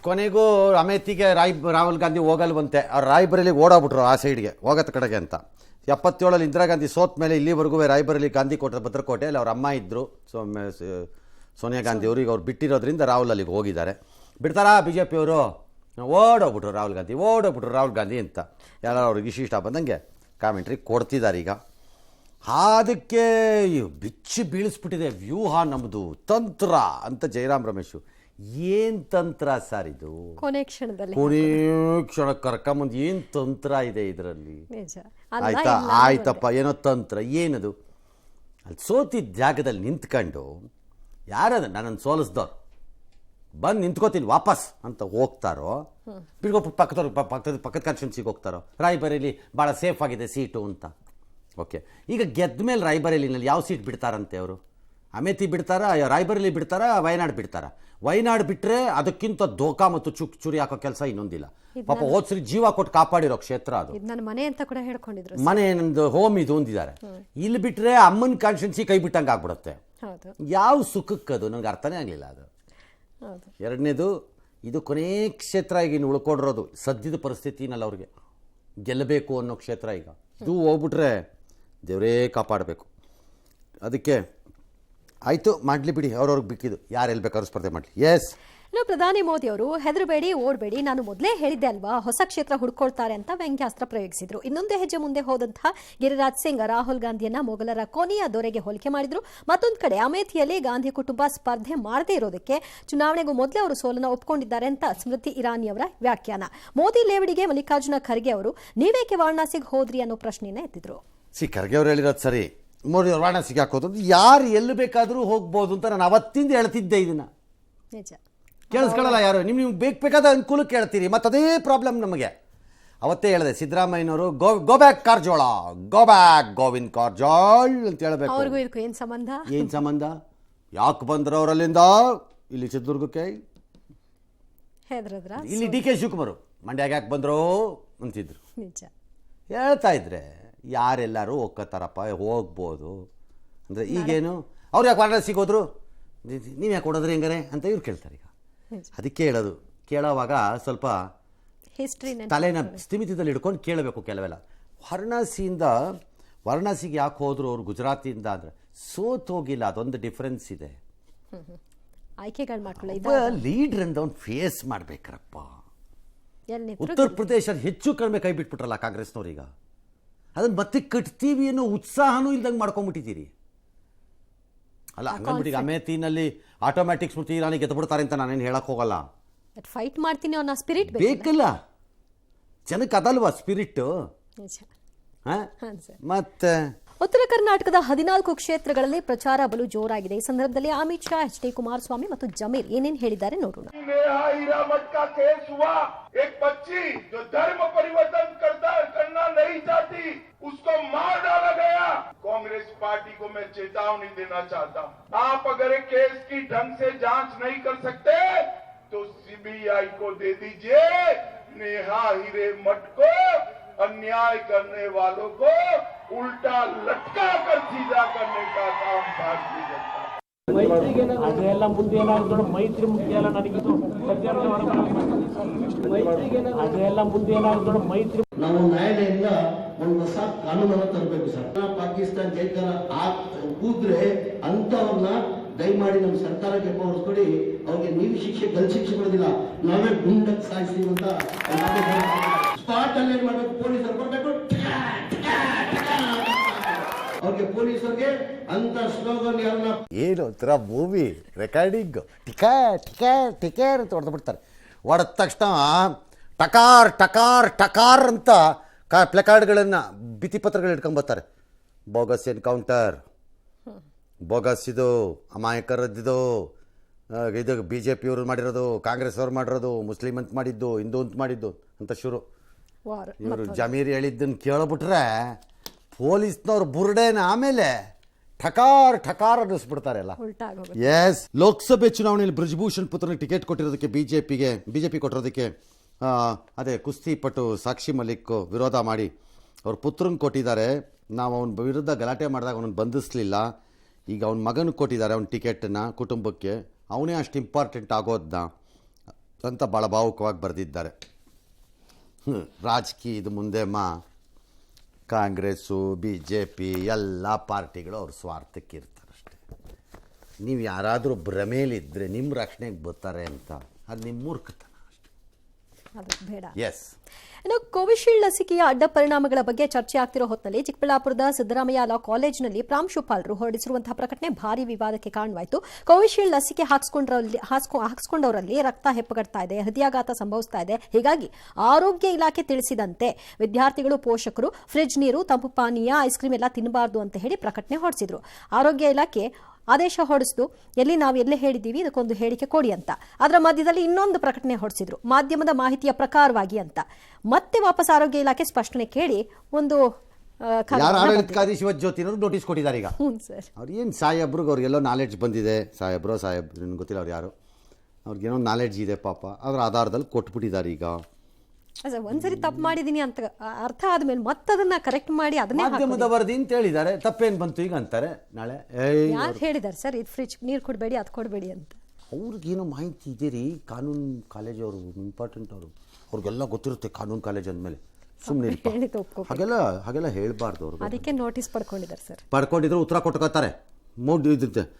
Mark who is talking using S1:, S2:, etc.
S1: ಕೊನೆಗೂ ಅಮೇಥಿಗೆ ರಾಹುಲ್ ಗಾಂಧಿ ಹೋಗಲ್ವಂತೆ. ಅವ್ರು ರಾಯ್ಬರೇಲಿಗೆ ಓಡಾಗ್ಬಿಟ್ರು ಆ ಸೈಡ್ಗೆ ಹೋಗತ್ತ ಕಡೆಗೆ ಅಂತ. 77 ಇಂದಿರಾ ಗಾಂಧಿ ಸೋತ್ ಮೇಲೆ ಇಲ್ಲಿವರೆಗೂ ರಾಯ್ಬರೇಲಿ ಗಾಂಧಿ ಕೋಟೆ ಭದ್ರಕೋಟೆ ಅಲ್ಲಿ ಅವ್ರ ಅಮ್ಮ ಇದ್ದರು ಸೋನಿಯಾ ಗಾಂಧಿ ಅವರು. ಈಗ ಅವ್ರು ಬಿಟ್ಟಿರೋದ್ರಿಂದ ರಾಹುಲ್ ಅಲ್ಲಿಗೆ ಹೋಗಿದ್ದಾರೆ. ಬಿಡ್ತಾರಾ ಬಿ ಜೆ ಪಿಯವರು? ಓಡೋಗ್ಬಿಟ್ರು ರಾಹುಲ್ ಗಾಂಧಿ ಅಂತ ಯಾರು ಅವ್ರಿಗೆ ಇಷ್ಟ ಬಂದಂಗೆ ಕಾಮೆಂಟ್ರಿ ಕೊಡ್ತಿದ್ದಾರೆ. ಈಗ ಅದಕ್ಕೆ ಬಿಚ್ಚಿ ಬೀಳಿಸ್ಬಿಟ್ಟಿದೆ ವ್ಯೂಹ ನಮ್ಮದು ತಂತ್ರ ಅಂತ ಜಯರಾಮ್ ರಮೇಶು. ಏನು ತಂತ್ರ ಸರ್ ಇದು? ಕೊನೆ ಕ್ಷಣ ಕರ್ಕೊಂಬಂದು ಏನು ತಂತ್ರ ಇದೆ ಇದರಲ್ಲಿ? ಆಯ್ತಾ ಆಯ್ತಪ್ಪ, ಏನೋ ತಂತ್ರ ಏನದು? ಅಲ್ಲಿ ಸೋತಿದ್ದ ಜಾಗದಲ್ಲಿ ನಿಂತ್ಕೊಂಡು ಯಾರದ ನನ್ನನ್ನು ಸೋಲಿಸ್ದವ್ರು ಬಂದು ನಿಂತ್ಕೋತೀನಿ ವಾಪಸ್ ಅಂತ ಹೋಗ್ತಾರೋ, ಬಿಡ್ಕೊಟ್ಟು ಪಕ್ಕದ ಕಾನ್ಸ್ಟಿಟ್ಯೂನ್ಸಿಗೆ ಹೋಗ್ತಾರೋ, ರಾಯ್ಬರೇಲಿ ಭಾಳ ಸೇಫ್ ಆಗಿದೆ ಸೀಟು ಅಂತ. ಓಕೆ, ಈಗ ಗೆದ್ದ ಮೇಲೆ ರಾಯ್ಬರೇಲಿನಲ್ಲಿ ಯಾವ ಸೀಟ್ ಬಿಡ್ತಾರಂತೆ ಅವರು? ಅಮೇಥಿ ಬಿಡ್ತಾರಾ, ರಾಯ್ಬರೇಲಿ ಬಿಡ್ತಾರಾ, ವಯನಾಡ್ ಬಿಡ್ತಾರಾ? ವಯನಾಡ್ ಬಿಟ್ಟರೆ ಅದಕ್ಕಿಂತ ದೋಖಾ ಮತ್ತು ಚುರಿ ಹಾಕೋ ಕೆಲಸ ಇನ್ನೊಂದಿಲ್ಲ. ಪಾಪ ಹೋದ್ಸರಿ ಜೀವ ಕೊಟ್ಟು ಕಾಪಾಡಿರೋ ಕ್ಷೇತ್ರ ಅದು.
S2: ಮನೆ ಅಂತ ಕೂಡ ಹೇಳ್ಕೊಂಡಿದ್ರು,
S1: ಮನೆ ನಂದು ಹೋಮ್ ಇದು ಹೊಂದಿದ್ದಾರೆ. ಇಲ್ಲಿ ಬಿಟ್ಟರೆ ಅಮ್ಮನ ಕಾನ್ಸ್ಟಿಟ್ಯೂನ್ಸಿ ಕೈ ಬಿಟ್ಟಂಗೆ ಆಗ್ಬಿಡುತ್ತೆ. ಯಾವ ಸುಖಕ್ಕದು ನನಗೆ ಅರ್ಥನೇ ಆಗಲಿಲ್ಲ ಅದು. ಎರಡನೇದು, ಇದು ಕೊನೇ ಕ್ಷೇತ್ರ ಈಗ ಇನ್ನು ಉಳ್ಕೊಂಡಿರೋದು ಸದ್ಯದ ಪರಿಸ್ಥಿತಿನಲ್ಲಿ ಅವ್ರಿಗೆ ಗೆಲ್ಲಬೇಕು ಅನ್ನೋ ಕ್ಷೇತ್ರ. ಈಗ ಇದು ಹೋಗ್ಬಿಟ್ರೆ ದೇವರೇ ಕಾಪಾಡಬೇಕು. ಅದಕ್ಕೆ ಆಯಿತು, ಮಾಡಲಿ ಬಿಡಿ, ಅವ್ರವ್ರಿಗೆ ಬಿಕ್ಕಿದ್ದು, ಯಾರು ಬೇಕಾದ್ರೂ ಸ್ಪರ್ಧೆ ಮಾಡಲಿ. ಎಸ್,
S2: ಪ್ರಧಾನಿ ಮೋದಿ ಅವರು ಹೆದರಬೇಡಿ, ಓಡಬೇಡಿ, ನಾನು ಮೊದಲೇ ಹೇಳಿದ್ದೆ ಅಲ್ವಾ ಹೊಸ ಕ್ಷೇತ್ರ ಹುಡ್ಕೊಳ್ತಾರೆ ಅಂತ ವ್ಯಂಗ್ಯಾಸ್ತ್ರ ಪ್ರಯೋಗಿಸಿದ್ರು. ಇನ್ನೊಂದು ಹೆಜ್ಜೆ ಮುಂದೆ ಹೋದಂತಹ ಗಿರಿರಾಜ್ ಸಿಂಗ್ ರಾಹುಲ್ ಗಾಂಧಿಯನ್ನ ಮೊಘಲರ ಕೊನೆಯ ದೊರೆಗೆ ಹೋಲಿಕೆ ಮಾಡಿದ್ರು. ಮತ್ತೊಂದು ಕಡೆ ಅಮೇಥಿಯಲ್ಲಿ ಗಾಂಧಿ ಕುಟುಂಬ ಸ್ಪರ್ಧೆ ಮಾಡದೇ ಇರೋದಕ್ಕೆ ಚುನಾವಣೆಗೂ ಮೊದಲೇ ಅವರು ಸೋಲನ್ನು ಒಪ್ಪಿಕೊಂಡಿದ್ದಾರೆ ಅಂತ ಸ್ಮೃತಿ ಇರಾನಿ ಅವರ ವ್ಯಾಖ್ಯಾನ. ಮೋದಿ ಲೇವಡಿಗೆ ಮಲ್ಲಿಕಾರ್ಜುನ ಖರ್ಗೆ ಅವರು ನೀವೇಕೆ ವಾರಣಾಸಿಗೆ ಹೋದ್ರಿ ಅನ್ನೋ ಪ್ರಶ್ನೆಯನ್ನ ಎತ್ತಿದ್ರು.
S1: ಖರ್ಗೆ ಅವರು ಹೇಳಿರೋದು ಸರಿ. ಮೋದಿ ಅವರು ವಾರಣಾಸಿಗೆ ಹಾಕೋದು ಯಾರು ಎಲ್ಲಿ ಬೇಕಾದರೂ ಹೋಗ್ಬೋದು ಅಂತ ನಾನು ಅವತ್ತಿಂದ ಹೇಳ್ತಿದ್ದೆ. ಇದನ್ನ
S2: ನಿಜ
S1: ಕೇಳಿಸ್ಕೊಳ್ಳಲ್ಲ ಯಾರು. ನಿಮ್ಗೆ ಬೇಕಾದ ಅನುಕೂಲಕ್ಕೆ ಹೇಳ್ತೀರಿ, ಮತ್ತು ಅದೇ ಪ್ರಾಬ್ಲಮ್ ನಮಗೆ. ಅವತ್ತೇ ಹೇಳಿದೆ, ಸಿದ್ದರಾಮಯ್ಯನವರು go back Karjol, go back Govind Karjol ಅಂತ ಹೇಳ್ಬೇಕು.
S2: ಅವ್ರಿಗೂ ಇದಕ್ಕೂ ಏನು
S1: ಸಂಬಂಧ? ಯಾಕೆ ಬಂದ್ರು ಅವರಲ್ಲಿಂದ ಇಲ್ಲಿ ಚಿತ್ರದುರ್ಗಕ್ಕೆ? ಇಲ್ಲಿ ಡಿ ಕೆ ಶಿವಕುಮಾರ್ ಮಂಡ್ಯಾಗ ಯಾಕೆ ಬಂದ್ರು ಅಂತಿದ್ರು.
S2: ನಿಜ
S1: ಹೇಳ್ತಾ ಇದ್ರೆ ಯಾರೆಲ್ಲರೂ ಹೋಗ್ತಾರಪ್ಪ, ಹೋಗ್ಬೋದು ಅಂದರೆ ಈಗೇನು ಅವ್ರು ಯಾಕೆ ವಾರಣಾಸಿಗೆ ಹೋದ್ರು, ನೀವು ಯಾಕೆ ಕೊಡೋದ್ರಿ ಹೆಂಗಾರೆ ಅಂತ ಇವ್ರು ಕೇಳ್ತಾರೆ. ಈಗ ಅದಕ್ಕೆ ಹೇಳೋದು, ಕೇಳೋವಾಗ ಸ್ವಲ್ಪ ತಲೆನ ಸ್ಥಿಮಿತದಲ್ಲಿ ಹಿಡ್ಕೊಂಡು ಕೇಳಬೇಕು. ಕೆಲವೆಲ್ಲ ವಾರಣಾಸಿಗೆ ಯಾಕೆ ಹೋದ್ರು ಅವರು ಗುಜರಾತಿಂದ ಅಂದರೆ ಸೋತ್ ಹೋಗಿಲ್ಲ, ಅದೊಂದು ಡಿಫ್ರೆನ್ಸ್ ಇದೆ. ಲೀಡ್ರ್ ಅಂತ ಅವ್ನು ಫೇಸ್ ಮಾಡ್ಬೇಕ್ರಪ್ಪ. ಉತ್ತರ ಪ್ರದೇಶ ಹೆಚ್ಚು ಕಡಿಮೆ ಕೈ ಬಿಟ್ಬಿಟ್ರಲ್ಲ ಕಾಂಗ್ರೆಸ್ನವ್ರೀಗ. ಅದನ್ನು ಮತ್ತೆ ಕಟ್ತೀವಿ ಅನ್ನೋ ಉತ್ಸಾಹನೂ ಇಲ್ದಂಗೆ ಮಾಡ್ಕೊಂಡ್ಬಿಟ್ಟಿದ್ದೀರಿ. ಅಲ್ಲ ಹಂಗನ್ಬಿಟ್ಟು ಅಮೇಥಿನಲ್ಲಿ ಆಟೋಮ್ಯಾಟಿಕ್ ಸ್ಮೃತಿ ಇರಾನಿ ಗೆದ್ಬಿಡ್ತಾರೆ ಅಂತ ನಾನೇನು ಹೇಳಕ್ ಹೋಗಲ್ಲ.
S2: ಫೈಟ್ ಮಾಡ್ತೀನಿ ಅನ್ನೋ ಸ್ಪಿರಿಟ್
S1: ಬೇಕಲ್ಲ ಜನಕ್ಕೆ, ಅದಲ್ವಾ ಸ್ಪಿರಿಟ್. ಮತ್ತೆ
S2: ಉತ್ತರ ಕರ್ನಾಟಕದ 14 ಕ್ಷೇತ್ರಗಳಲ್ಲಿ ಪ್ರಚಾರ ಬಲು ಜೋರಾಗಿದೆ. ಈ ಸಂದರ್ಭದಲ್ಲಿ ಅಮಿತ್ ಶಾ, ಎಚ್ ಡಿ ಕುಮಾರಸ್ವಾಮಿ ಮತ್ತು ಜಮೀರ್ ಏನೇನು ಹೇಳಿದ್ದಾರೆ ನೋಡೋಣ.
S3: उसको मार डाला गया। कांग्रेस पार्टी को मैं चेतावनी देना चाहता हूँ, आप अगर केस की ढंग से जांच नहीं कर सकते तो सीबीआई को दे दीजिए। नेहा हिरेमठ को, अन्याय करने वालों को उल्टा लटका कर सीधा करने का काम भारतीय जनता।
S4: ಅದೆಲ್ಲ ಮುಂದೆ ಏನಾಗುತ್ತೆ ಮೈತ್ರಿ ಮುಖ್ಯ ಅಲ್ಲ ನನಗಿದು. ಅದೆಲ್ಲ ಮುಂದೆ ಏನಾಗುತ್ತೆ ಮೈತ್ರಿ.
S5: ನಾವು ನ್ಯಾಯಾಲಯದಿಂದ ಒಂದು ಹೊಸ ಕಾನೂನನ್ನು ತರಬೇಕು ಸರ್. ಪಾಕಿಸ್ತಾನ ಜೈಕಾರ ಕೂದ್ರೆ ಅಂತವ್ರನ್ನ ದಯಮಾಡಿ ನಮ್ಮ ಸರ್ಕಾರಕ್ಕೆ ಹೊರಸ್ಕೊಡಿ. ಅವ್ರಿಗೆ ನೀವು ಶಿಕ್ಷೆ ಗಲ್ ಶಿಕ್ಷೆ ಕೊಡೋದಿಲ್ಲ, ನಾವೇ ಗುಂಡಕ್ಕೆ ಸಾಯಿಸ್ತೀವಿ ಅಂತ ಸ್ಪಾಟ್ ಅಲ್ಲಿ ಏನ್ ಮಾಡ್ಬೇಕು, ಪೊಲೀಸರು ಬರ್ಬೇಕು, ಅವ್ರಿಗೆ ಪೊಲೀಸರಿಗೆ ಅಂತ ಸ್ಲೋಗನ್ ಯಾರನ್ನ
S1: ಏನು ಒಂಥರ ಮೂವಿ ರೆಕಾರ್ಡಿಂಗ್ ಟಿಕೇರ್ ಅಂತ ಹೊಡೆದು ಬಿಡ್ತಾರೆ. ಹೊಡೆದ ತಕ್ಷಣ ಟಕಾರ್ ಟಕಾರ್ ಟಕಾರ್ ಅಂತ ಪ್ಲೆಕಾರ್ಡ್ಗಳನ್ನು ಭಿತ್ತಿಪತ್ರಗಳು ಇಟ್ಕೊಂಬರ್ತಾರೆ. ಬೋಗಸ್ ಎನ್ಕೌಂಟರ್, ಬೋಗಸ್ ಇದು, ಅಮಾಯಕರದ್ದು ಇದು, ಬಿ ಜೆ ಪಿಯವರು ಮಾಡಿರೋದು, ಕಾಂಗ್ರೆಸ್ ಅವ್ರು ಮಾಡಿರೋದು, ಮುಸ್ಲಿಂ ಅಂತ ಮಾಡಿದ್ದು, ಹಿಂದೂ ಅಂತ ಮಾಡಿದ್ದು ಅಂತ ಶುರು. ಇವರು ಜಮೀರ್ ಹೇಳಿದ್ದನ್ನು ಕೇಳ್ಬಿಟ್ರೆ ಪೊಲೀಸ್ನವ್ರು ಬುರ್ಡೇನ ಆಮೇಲೆ ಠಕಾರ್ ಠಕಾರ್ ಅನ್ನಿಸ್ಬಿಡ್ತಾರೆ ಎಲ್ಲ. ಎಸ್, ಲೋಕಸಭೆ ಚುನಾವಣೆಯಲ್ಲಿ ಬ್ರಿಜ್ಭೂಷಣ್ ಪುತ್ರನಿಗೆ ಟಿಕೆಟ್ ಕೊಟ್ಟಿರೋದಕ್ಕೆ ಬಿಜೆಪಿ ಕೊಟ್ಟಿರೋದಕ್ಕೆ ಅದೇ ಕುಸ್ತಿಪಟು ಸಾಕ್ಷಿ ಮಲಿಕ್ ವಿರೋಧ ಮಾಡಿ ಅವ್ರ ಪುತ್ರನಿಗೆ ಕೊಟ್ಟಿದ್ದಾರೆ. ನಾವು ಅವನ ವಿರುದ್ಧ ಗಲಾಟೆ ಮಾಡಿದಾಗ ಅವನನ್ನು ಬಂಧಿಸಲಿಲ್ಲ. ಈಗ ಅವನ ಮಗನಿಗೆ ಕೊಟ್ಟಿದ್ದಾರೆ ಅವನ ಟಿಕೆಟನ್ನು ಕುಟುಂಬಕ್ಕೆ. ಅವನೇ ಅಷ್ಟು ಇಂಪಾರ್ಟೆಂಟ್ ಆಗೋದನ್ನ ಅಂತ ಭಾಳ ಭಾವುಕವಾಗಿ ಬರೆದಿದ್ದಾರೆ. ರಾಜಕೀಯದ ಮುಂದೆ ಕಾಂಗ್ರೆಸ್ಸು BJP ಎಲ್ಲ ಪಾರ್ಟಿಗಳು ಅವ್ರ ಸ್ವಾರ್ಥಕ್ಕೆ ಇರ್ತಾರಷ್ಟೆ. ನೀವು ಯಾರಾದರೂ ಭ್ರಮೇಲಿದ್ದರೆ ನಿಮ್ಮ ರಕ್ಷಣೆಗೆ ಬರ್ತಾರೆ ಅಂತ ಅದು ನಿಮ್ಮ ಮೂರ್ಖತನ ಅಷ್ಟೆ.
S2: ಅದು ಬೇಡ.
S1: ಎಸ್.
S2: ಇನ್ನು ಕೋವಿಶೀಲ್ಡ್ ಲಸಿಕೆಯ ಅಡ್ಡ ಪರಿಣಾಮಗಳ ಬಗ್ಗೆ ಚರ್ಚೆ ಆಗ್ತಿರೋ ಹೊತ್ತಲ್ಲಿ ಚಿಕ್ಕಬಳ್ಳಾಪುರದ ಸಿದ್ದರಾಮಯ್ಯ ಲಾ ಕಾಲೇಜಿನಲ್ಲಿ ಪ್ರಾಂಶುಪಾಲರು ಹೊರಡಿಸಿರುವಂತಹ ಪ್ರಕಟಣೆ ಭಾರಿ ವಿವಾದಕ್ಕೆ ಕಾರಣವಾಯಿತು. ಕೋವಿಶೀಲ್ಡ್ ಲಸಿಕೆ ಹಾಕಿಸ್ಕೊಂಡವರಲ್ಲಿ ರಕ್ತ ಹೆಪ್ಪುಗಟ್ತಾ ಇದೆ, ಹೃದಯಾಘಾತ ಸಂಭವಿಸ್ತಾ ಇದೆ. ಹೀಗಾಗಿ ಆರೋಗ್ಯ ಇಲಾಖೆ ತಿಳಿಸಿದಂತೆ ವಿದ್ಯಾರ್ಥಿಗಳು, ಪೋಷಕರು ಫ್ರಿಡ್ಜ್ ನೀರು, ತಂಪು ಪಾನೀಯ, ಐಸ್ ಕ್ರೀಮ್ ಎಲ್ಲ ತಿನ್ನಬಾರ್ದು ಅಂತ ಹೇಳಿ ಪ್ರಕಟಣೆ ಹೊರಡಿಸಿದ್ರು. ಆರೋಗ್ಯ ಇಲಾಖೆ ಆದೇಶ ಹೊರಡಿಸಿತು, ನಾವು ಎಲ್ಲೇ ಹೇಳಿದ್ದೀವಿ ಇದಕ್ಕೊಂದು ಹೇಳಿಕೆ ಕೊಡಿ ಅಂತ. ಅದರ ಮಧ್ಯದಲ್ಲಿ ಇನ್ನೊಂದು ಪ್ರಕಟಣೆ ಹೊರಡಿಸಿದ್ರು, ಮಾಧ್ಯಮದ ಮಾಹಿತಿಯ ಪ್ರಕಾರವಾಗಿ ಅಂತ. ಮತ್ತೆ ವಾಪಸ್ ಆರೋಗ್ಯ ಇಲಾಖೆ ಸ್ಪಷ್ಟನೆ ಕೇಳಿ ಒಂದು
S1: ಯಾರು ಆಡಳಿತಾಧಿಕಾರಿ ಶಿವಜ್ಯೋತಿನವರು ನೋಟಿಸ್ ಕೊಟ್ಟಿದ್ದಾರೆ ಈಗ.
S2: ಸರ್
S1: ಅವ್ರು ಏನು ಸಾಹೇಬ್ರಿಗೆ ಅವ್ರಿಗೆಲ್ಲೋ ನಾಲೆಡ್ಜ್ ಬಂದಿದೆ, ಸಾಹೇಬ್ರು ನನಗೆ ಗೊತ್ತಿಲ್ಲ ಅವ್ರು ಯಾರು, ಅವ್ರಿಗೇನೋ ನಾಲೆಡ್ಜ್ ಇದೆ ಪಾಪ, ಅದರ ಆಧಾರದಲ್ಲಿ ಕೊಟ್ಬಿಟ್ಟಿದ್ದಾರೆ ಈಗ.
S2: ಒಂದ್ಸರಿ ತಪ್ಪು ಮಾಡಿದೀನಿ ಅಂತ ಅರ್ಥ ಆದ್ಮೇಲೆ ಮತ್ತದನ್ನ ಕರೆಕ್ಟ್ ಮಾಡಿ ಅದನ್ನೇ
S1: ಮಾಧ್ಯಮದ ವರದಿ ಅಂತ ಹೇಳಿದ್ದಾರೆ, ತಪ್ಪೇನು ಬಂತು ಈಗ ಅಂತಾರೆ ನಾಳೆ.
S2: ಯಾರು ಹೇಳಿದ್ದಾರೆ ಸರ್ ಇದು ಫ್ರಿಡ್ಜ್ ನೀರು ಕೊಡಬೇಡಿ ಅದು ಕೊಡಬೇಡಿ ಅಂತ?
S1: ಅವ್ರಿಗೇನೋ ಮಾಹಿತಿ ಇದೆ ರೀ, ಕಾನೂನು ಕಾಲೇಜವರು ಇಂಪಾರ್ಟೆಂಟ್ ಅವ್ರಿಗೆಲ್ಲ ಗೊತ್ತಿರುತ್ತೆ ಕಾನೂನು ಕಾಲೇಜ್ ಅಂದಮೇಲೆ. ಸುಮ್ಮನೆ ಹಾಗೆಲ್ಲ ಹೇಳಬಾರ್ದು ಅವ್ರಿಗೆ.
S2: ಅದಕ್ಕೆ ನೋಟಿಸ್ ಪಡ್ಕೊಂಡಿದ್ದಾರೆ ಸರ್.
S1: ಪಡ್ಕೊಂಡಿದ್ರು ಉತ್ತರ ಕೊಟ್ಕೋತಾರೆ.